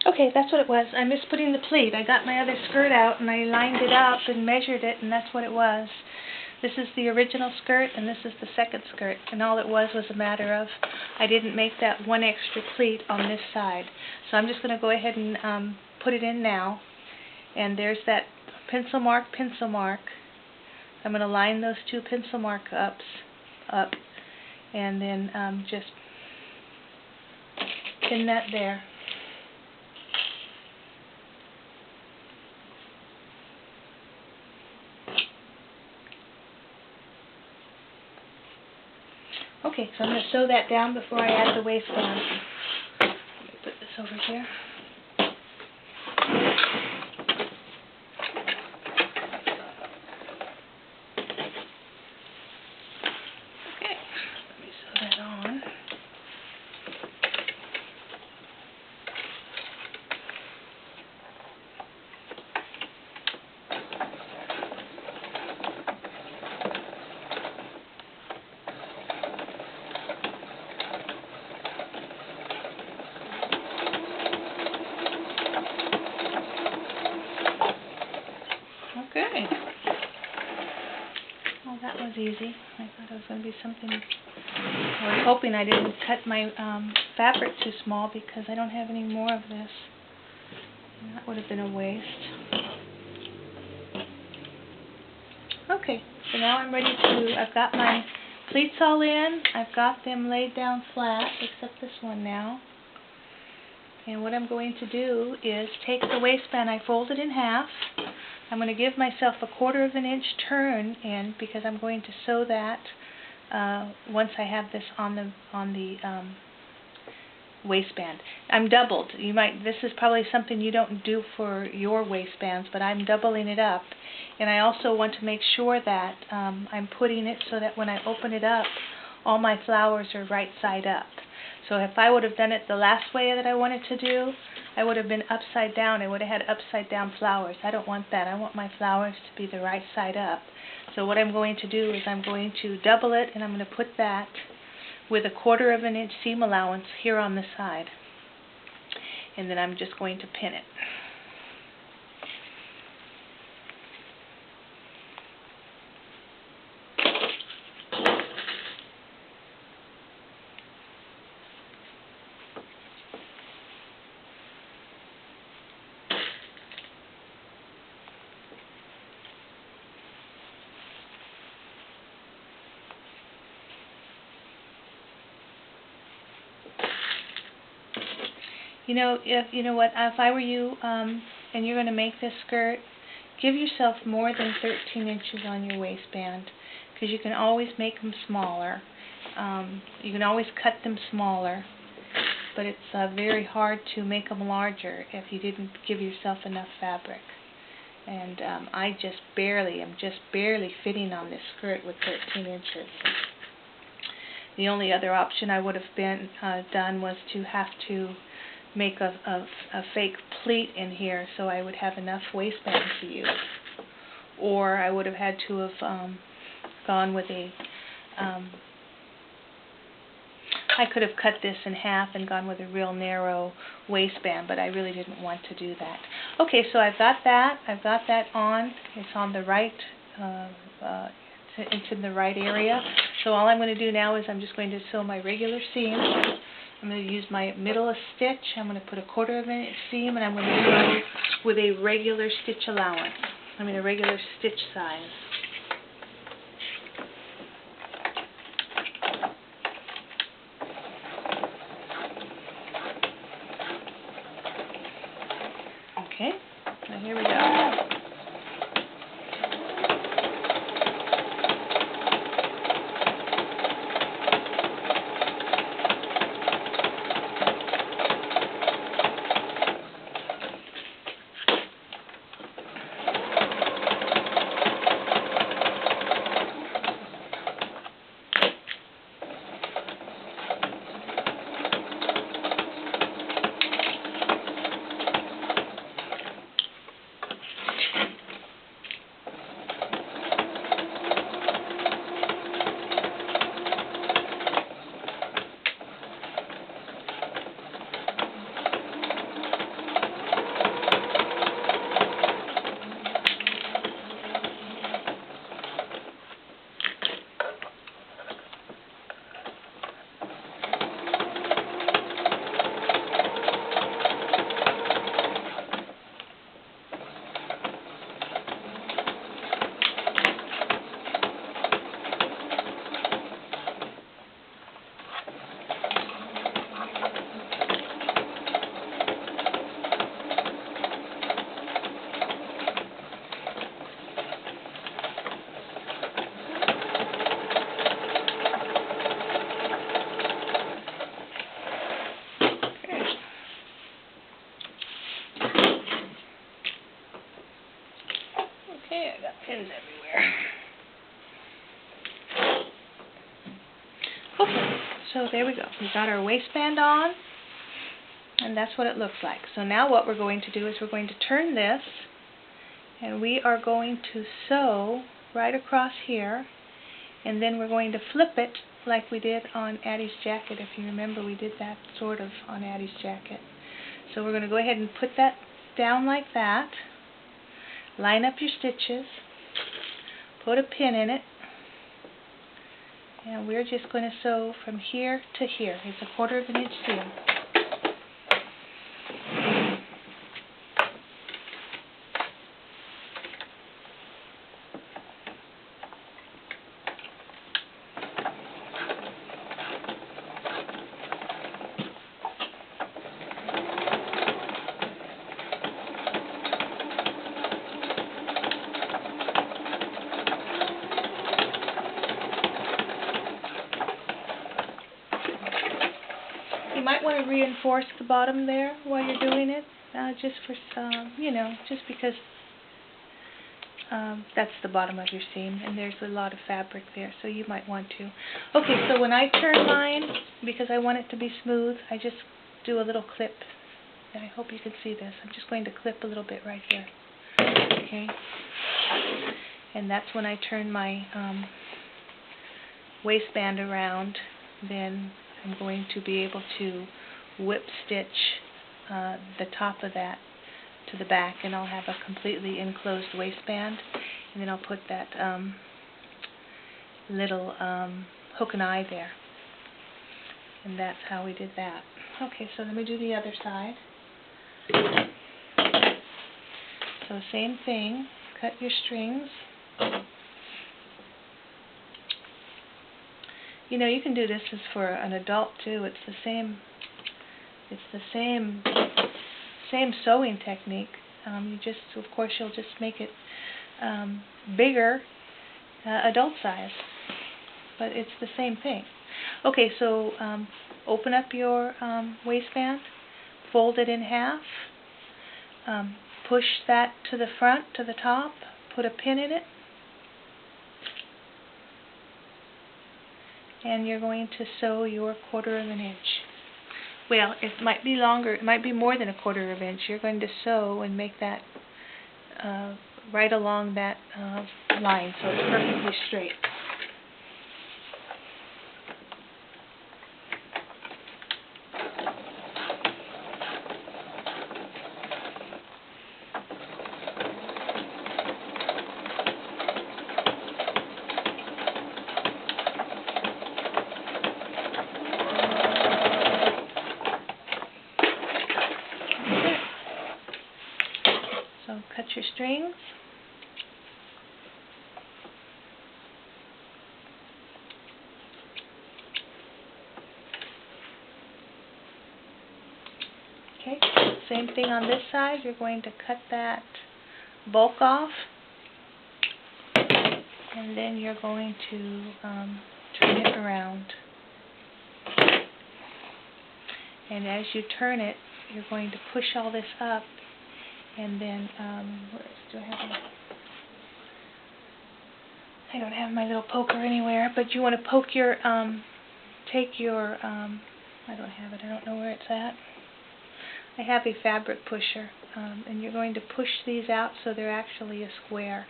Okay, that's what it was. I missed putting the pleat. I got my other skirt out and I lined it up and measured it, and that's what it was. This is the original skirt and this is the second skirt, and all it was a matter of I didn't make that one extra pleat on this side. So I'm just going to go ahead and put it in now, and there's that pencil mark. I'm going to line those two pencil mark ups up, and then just pin that there. Okay, so I'm going to sew that down before I add the waistband. Let me put this over here. Okay, let me sew that on. Okay. Well, that was easy. I thought it was going to be something. I was hoping I didn't cut my fabric too small because I don't have any more of this. And that would have been a waste. Okay, so now I'm ready to, I've got my pleats all in. I've got them laid down flat, except this one now. And what I'm going to do is take the waistband, I fold it in half. I'm going to give myself a 1/4 of an inch turn in because I'm going to sew that once I have this on the waistband. I'm doubled. This is probably something you don't do for your waistbands, but I'm doubling it up. And I also want to make sure that I'm putting it so that when I open it up, all my flowers are right side up. So if I would have done it the last way that I wanted to do, I would have been upside down. I would have had upside down flowers. I don't want that. I want my flowers to be the right side up. So what I'm going to do is I'm going to double it, and I'm going to put that with a 1/4 of an inch seam allowance here on the side. And then I'm just going to pin it. If I were you, and you're going to make this skirt, give yourself more than 13 inches on your waistband, because you can always make them smaller. You can always cut them smaller, but it's very hard to make them larger if you didn't give yourself enough fabric. And I'm just barely fitting on this skirt with 13 inches. The only other option I would have done was to have to make a fake pleat in here so I would have enough waistband to use. Or I would have had to have gone with a I could have cut this in half and gone with a real narrow waistband, but I really didn't want to do that. Okay, so I've got that on. It's on the right, it's in the right area. So all I'm going to do now is I'm just going to sew my regular seam. I'm going to use my middle stitch. I'm going to put a 1/4 of an inch seam, and I'm going to go with a regular stitch allowance. A regular stitch size. Okay, now here we go. Pins everywhere. Okay, so there we go. We got our waistband on, and that's what it looks like. So now what we're going to do is we're going to turn this, and we are going to sew right across here, and then we're going to flip it like we did on Addie's jacket. If you remember, we did that sort of on Addie's jacket. So we're going to go ahead and put that down like that, line up your stitches, put a pin in it, and we're just going to sew from here to here. It's 1/4 of an inch seam. You might want to reinforce the bottom there while you're doing it, just for some, you know, just because that's the bottom of your seam, and there's a lot of fabric there, so you might want to. Okay, so when I turn mine, because I want it to be smooth, I just do a little clip. And I hope you can see this. I'm just going to clip a little bit right here. Okay, and that's when I turn my waistband around. Then I'm going to be able to whip stitch the top of that to the back, and I'll have a completely enclosed waistband, and then I'll put that little hook and eye there, and that's how we did that. Okay, so let me do the other side. So same thing, cut your strings. You know, you can do this as for an adult too. It's the same sewing technique. You just, of course, you'll just make it bigger, adult size, but it's the same thing. Okay, so open up your waistband, fold it in half, push that to the front, to the top, put a pin in it, and you're going to sew your 1/4 of an inch. Well, it might be longer, it might be more than 1/4 of an inch. You're going to sew and make that right along that line, so it's perfectly straight. So cut your strings. Okay, same thing on this side. You're going to cut that bulk off, and then you're going to turn it around. And as you turn it, you're going to push all this up, and then do I have I don't have my little poker anywhere, but you want to poke your take your I don't have it. I don't know where it's at. I have a fabric pusher, and you're going to push these out so they're actually a square,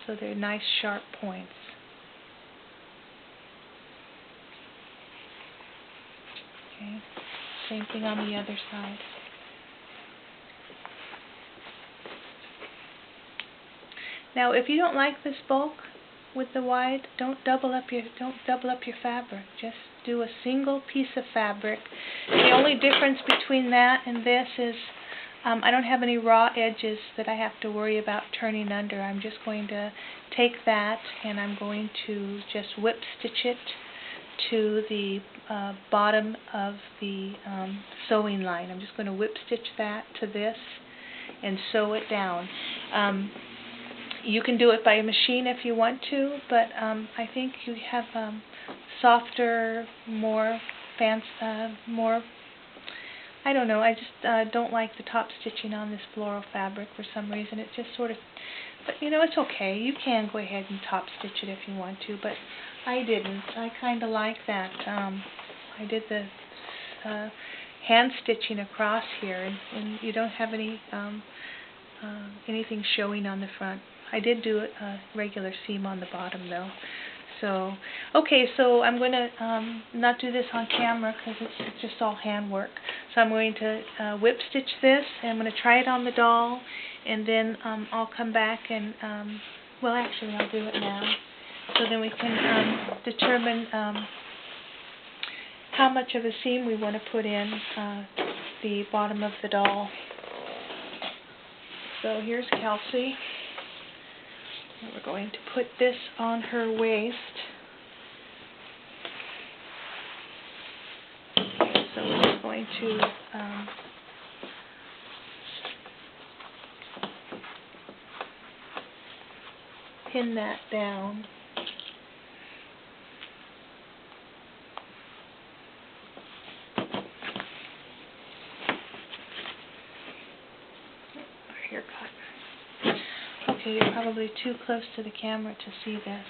so they're nice sharp points. Okay, same thing on the other side. Now, if you don't like this bulk with the wide, don't double up your fabric. Just do a single piece of fabric. The only difference between that and this is I don't have any raw edges that I have to worry about turning under. I'm just going to take that and I'm going to just whip stitch it to the bottom of the sewing line. I'm just going to whip stitch that to this and sew it down. You can do it by a machine if you want to, but I think you have softer, more I don't know, I just don't like the top stitching on this floral fabric for some reason. It just sort of, but you know, it's okay. You can go ahead and top stitch it if you want to, but I didn't. I kind of like that. I did the hand stitching across here, and you don't have any anything showing on the front. I did do a regular seam on the bottom though. So, okay, so I'm going to not do this on camera because it's just all handwork. So I'm going to whip stitch this, and I'm going to try it on the doll, and then I'll come back and, well actually I'll do it now. So then we can determine how much of a seam we want to put in the bottom of the doll. So here's Kelsey. We're going to put this on her waist. So we're just going to pin that down. Haircut. Okay, you're probably too close to the camera to see this.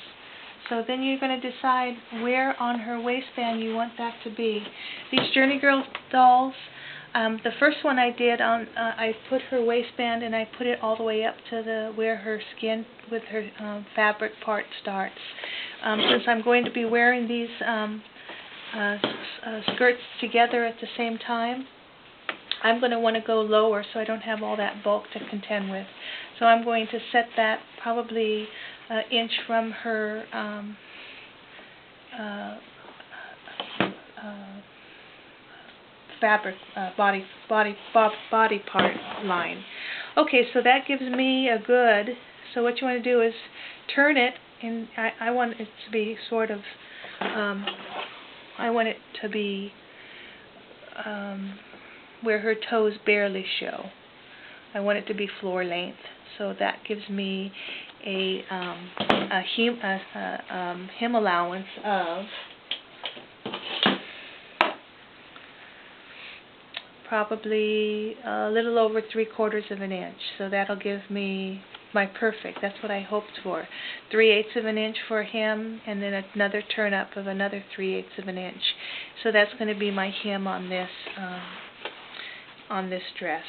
So then you're going to decide where on her waistband you want that to be. These Journey Girl dolls, the first one I did, I put her waistband and I put it all the way up to the where her skin with her fabric part starts. Since I'm going to be wearing these skirts together at the same time, I'm going to want to go lower so I don't have all that bulk to contend with. So I'm going to set that probably an inch from her fabric body part line. Okay, so that gives me a good. So what you want to do is turn it, and I want it to be sort of. I want it to be where her toes barely show. I want it to be floor length, so that gives me a hem allowance of probably a little over 3/4 of an inch. So that'll give me my perfect. That's what I hoped for. 3/8 of an inch for a hem, and then another turn up of another 3/8 of an inch. So that's going to be my hem on this dress.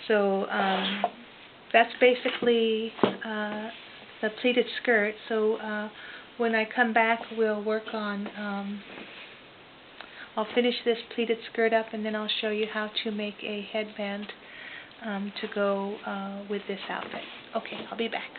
So that's basically the pleated skirt. So when I come back, we'll work on. I'll finish this pleated skirt up, and then I'll show you how to make a headband to go with this outfit. Okay, I'll be back.